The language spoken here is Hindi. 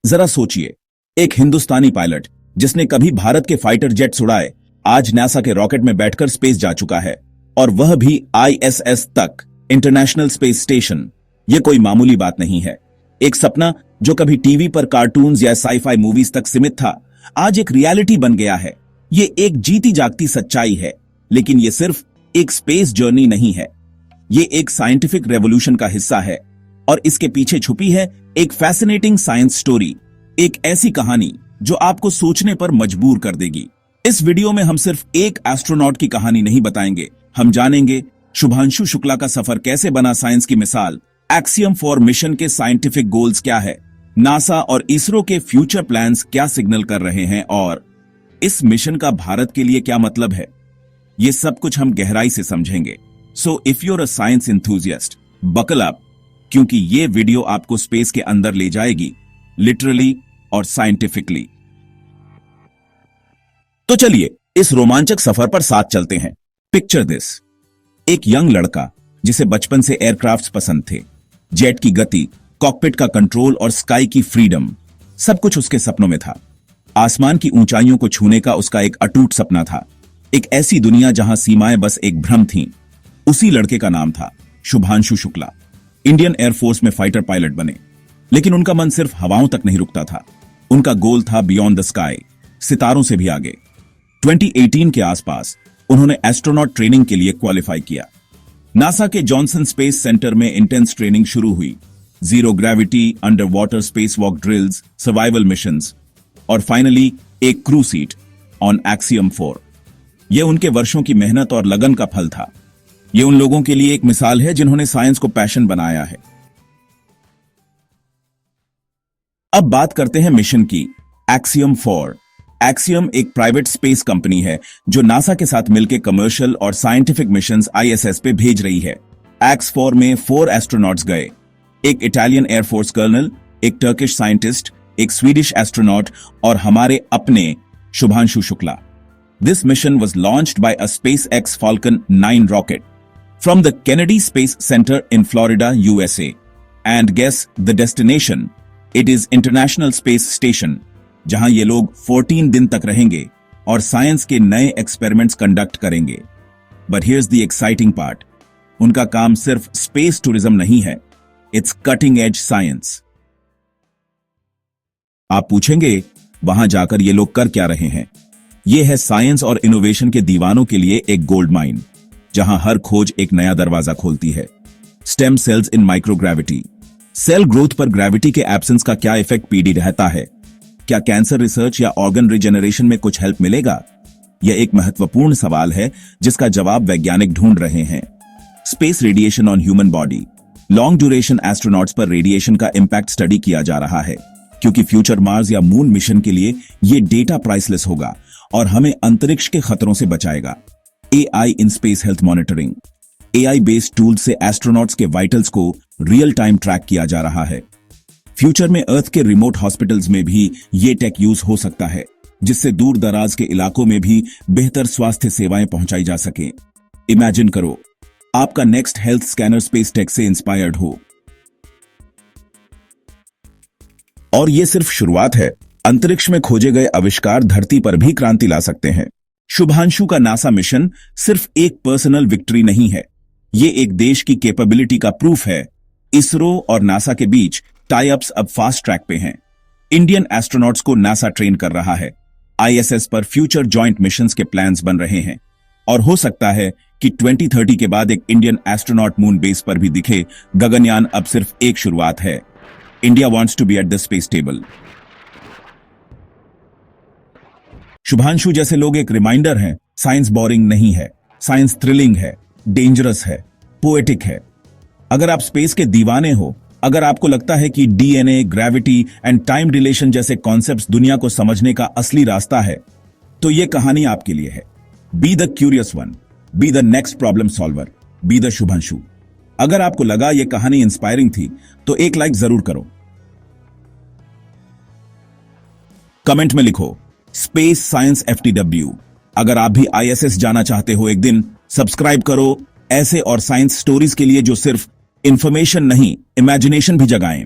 जरा सोचिए, एक हिंदुस्तानी पायलट जिसने कभी भारत के फाइटर जेट्स उड़ाए, आज नासा के रॉकेट में बैठकर स्पेस जा चुका है, और वह भी आईएसएस तक, इंटरनेशनल स्पेस स्टेशन। यह कोई मामूली बात नहीं है। एक सपना जो कभी टीवी पर कार्टून्स या साईफाई मूवीज तक सीमित था, आज एक रियलिटी बन गया है। ये एक जीती जागती सच्चाई है, लेकिन ये सिर्फ एक स्पेस जर्नी नहीं है। ये एक साइंटिफिक रेवोल्यूशन का हिस्सा है, और इसके पीछे छुपी है एक फैसिनेटिंग साइंस स्टोरी, एक ऐसी कहानी जो आपको सोचने पर मजबूर कर देगी। इस वीडियो में हम सिर्फ एक एस्ट्रोनॉट की कहानी नहीं बताएंगे, हम जानेंगे शुभांशु शुक्ला का सफर कैसे बना साइंस की मिसाल, एक्सियम 4 मिशन के साइंटिफिक गोल्स क्या है, नासा और इसरो के फ्यूचर प्लान्स क्या सिग्नल कर रहे हैं, और इस मिशन का भारत के लिए क्या मतलब है। ये सब कुछ हम गहराई से समझेंगे। So if you're a science enthusiast, buckle up, क्योंकि ये वीडियो आपको स्पेस के अंदर ले जाएगी, लिटरली और साइंटिफिकली। तो चलिए इस रोमांचक सफर पर साथ चलते हैं। पिक्चर दिस, एक यंग लड़का जिसे बचपन से एयरक्राफ्ट्स पसंद थे, जेट की गति, कॉकपिट का कंट्रोल और स्काई की फ्रीडम, सब कुछ उसके सपनों में था। आसमान की ऊंचाइयों को छूने का उसका एक अटूट सपना था, एक ऐसी दुनिया जहां सीमाएं बस एक भ्रम थीं। उसी लड़के का नाम था शुभांशु शुक्ला। इंडियन एयरफोर्स में फाइटर पायलट बने, लेकिन उनका मन सिर्फ हवाओं तक नहीं रुकता था। उनका गोल था बियॉन्ड द स्काई, सितारों से भी आगे। 2018 के आसपास उन्होंने एस्ट्रोनॉट ट्रेनिंग के लिए क्वालिफाई किया। नासा के जॉनसन स्पेस सेंटर में इंटेंस ट्रेनिंग शुरू हुई, zero gravity, under water space walk drills, survival missions, और फाइनली एक क्रू सीट ऑन एक्सियम 4। यह उनके वर्षों की मेहनत और लगन का फल था। यह उन लोगों के लिए एक मिसाल है जिन्होंने साइंस को पैशन बनाया है। अब बात करते हैं मिशन की, एक्सियम 4। एक्सियम एक प्राइवेट स्पेस कंपनी है जो नासा के साथ मिलकर कमर्शियल और साइंटिफिक मिशंस आईएसएस पे भेज रही है। एक्स 4 में 4 एस्ट्रोनॉट्स गए, एक इटालियन एयरफोर्स कर्नल, एक टर्किश साइंटिस्ट, एक स्वीडिश एस्ट्रोनॉट और हमारे अपने Shubhanshu Shukla. This mission was launched by a SpaceX Falcon 9 rocket from the Kennedy Space Center in Florida, USA. And guess the destination? It is International Space Station, जहां ये लोग 14 दिन तक रहेंगे और साइंस के नए एक्सपेरिमेंट्स कंडक्ट करेंगे। But here's the exciting part. उनका काम सिर्फ स्पेस टूरिज्म नहीं है, it's cutting edge science. आप पूछेंगे, वहां जाकर ये लोग कर क्या रहे हैं? ये है साइंस और इनोवेशन के दीवानों के लिए एक गोल्ड माइन, जहां हर खोज एक नया दरवाजा खोलती है। स्टेम सेल्स इन माइक्रोग्रेविटी, सेल ग्रोथ पर ग्रेविटी के एब्सेंस का क्या इफेक्ट पीडी रहता है? क्या कैंसर रिसर्च या ऑर्गन रिजेनरेशन में कुछ हेल्प मिलेगा? यह एक महत्वपूर्ण सवाल है जिसका जवाब वैज्ञानिक ढूंढ रहे हैं। Space radiation on human body, long duration astronauts पर रेडिएशन का इंपैक्ट स्टडी किया जा रहा है, क्योंकि फ्यूचर मार्स या मून मिशन के लिए यह डेटा प्राइसलेस होगा और हमें अंतरिक्ष के खतरों से बचाएगा। AI in space health monitoring, AI based tool से एस्ट्रोनॉट्स के वाइटल्स को रियल टाइम ट्रैक किया जा रहा है। फ्यूचर में अर्थ के रिमोट हॉस्पिटल्स में भी ये टेक यूज हो सकता है, जिससे दूर दराज के इलाकों में भी बेहतर स्वास्थ्य सेवाएं पहुंचाई जा सकें। इमेजिन करो, आपका next health scanner space tech से इंस्पायर्ड हो। और ये सिर्फ शुरुआत है, अंतरिक्ष में खोजे गए आविष्कार धरती पर भी क्रांति ला सकते हैं। शुभांशु का नासा मिशन सिर्फ एक पर्सनल विक्ट्री नहीं है, ये एक देश की कैपेबिलिटी का प्रूफ है। इसरो और नासा के बीच टाई अप्स अब फास्ट ट्रैक पे हैं। इंडियन एस्ट्रोनॉट्स को नासा ट्रेन कर रहा है, आईएसएस पर फ्यूचर जॉइंट मिशंस के प्लान्स बन रहे हैं, और हो सकता है कि 2030 के बाद एक इंडियन एस्ट्रोनॉट मून बेस पर भी दिखे। गगनयान अब सिर्फ एक शुरुआत है। India wants to be at the space table. Shubhanshu जैसे लोग एक रिमाइंडर हैं, साइंस बोरिंग नहीं है, साइंस थ्रिलिंग है, डेंजरस है, पोएटिक है। अगर आप स्पेस के दीवाने हो, अगर आपको लगता है कि DNA, gravity and time relation जैसे कॉन्सेप्ट्स दुनिया को समझने का असली रास्ता है, तो यह कहानी आपके लिए है। Be the curious one, be the next problem solver, be the Shubhanshu. अगर आपको लगा यह कहानी इंस्पायरिंग थी, तो एक लाइक जरूर करो। कमेंट में लिखो स्पेस साइंस FTW। अगर आप भी आईएसएस जाना चाहते हो एक दिन, सब्सक्राइब करो ऐसे और साइंस स्टोरीज के लिए जो सिर्फ इंफॉर्मेशन नहीं, इमेजिनेशन भी जगाएं।